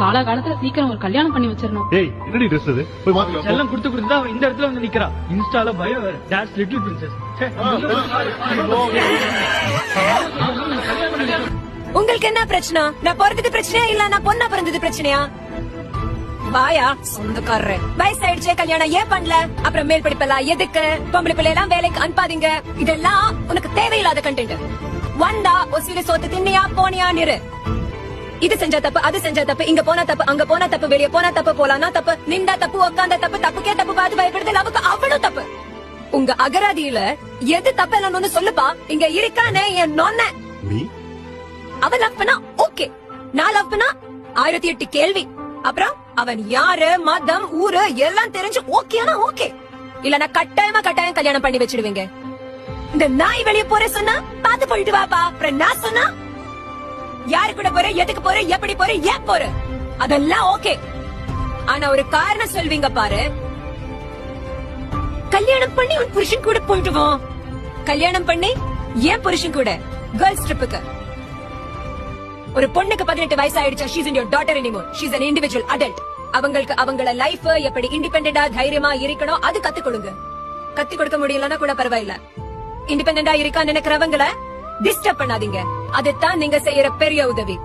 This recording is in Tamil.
காலகாலத்துல சீக்கிரம் ஒரு கல்யாணம் பண்ணி வச்சிடணும். ஏய் என்னடி ட்ரெஸ் இது? போய் மாத்திக்கோ. செல்லம் கொடுத்து கொடுத்து தான் இந்த இடத்துல வந்து நிக்கிறா. இன்ஸ்டால பயோ வேற. That's little princess. உங்களுக்கு என்ன பிரச்சனை? நான் பிறந்தது பிரச்சனையா இல்ல நான் பொண்ணா பிறந்தது பிரச்சனையா? வாயா சொந்தக்காரர் வயசாயிடுச்சே கல்யாணம் ஏன் பண்ணல? அப்புறம் மேல் படிப்பெல்லாம் எதுக்கு? பொம்பளை பிள்ளை எல்லாம் வேலைக்கு அனுப்பாதீங்க. இதெல்லாம் உனக்கு தேவையில்லாத கண்டென்ட். வந்தா ஒசில சோத்து தின்னியா போனியா நிறு. இது செஞ்சா தப்பு, அது செஞ்சா தப்பு, இங்க போனா தப்பு, அங்க போனா தப்பு, வெளியே போனா தப்பு, போலானா தப்பு, நின்றா தப்பு, உட்காந்தா தப்பு, தப்புக்கே தப்பு பார்த்து பயப்படுதல் அவக்கு அவ்வளவு தப்பு. உங்க அகராதியில எது தப்பு இல்லன்னு சொல்லுப்பா. இங்க இருக்கானே என் நொன்ன. அவ லவ் பண்ணா ஓகே, நான் லவ் பண்ணா 1008 கேள்வி. அப்புறம் அவன் யாரு, மதம், ஊரு எல்லாம் தெரிஞ்சு ஓகேனா ஓகே, இல்லனா கட்டாயம் கல்யாணம் பண்ணி வச்சிடுவீங்க. இந்த நாய் வெளியே போற சொன்னா பாத்து போயிட்டு வாப்பா. அப்புறம் நான் சொன்னா யாரு கூட போற, எதுக்கு போற, எப்படி போற, ஏன் போற, அதெல்லாம் ஓகே. ஆனா ஒரு காரணம் சொல்வீங்க பாரு. கல்யாணம் பண்ணி உன் புருஷன் கூட போயிட்டு வா. கல்யாணம் பண்ணி ஏன் புருஷன் கூட கேர்ள்ஸ் ட்ரிப்புக்கு. ஒரு பொண்ணுக்கு 18 வயசு ஆயிடுச்சா, she's in your daughter anymore. She's an individual adult. அவங்களுக்கு அவங்கள லைஃப் எப்படி இண்டிபெண்டண்டா தைரியமா இருக்கணும் அது கத்து கொடுங்க. கத்து கொடுக்க முடியலன்னா கூட பரவாயில்ல. இண்டிபெண்டண்டா இருக்கா நினைக்கிறவங்கள டிஸ்டர்ப் பண்ணாதீங்க. அதுதான் நீங்க செய்யற பெரிய உதவி.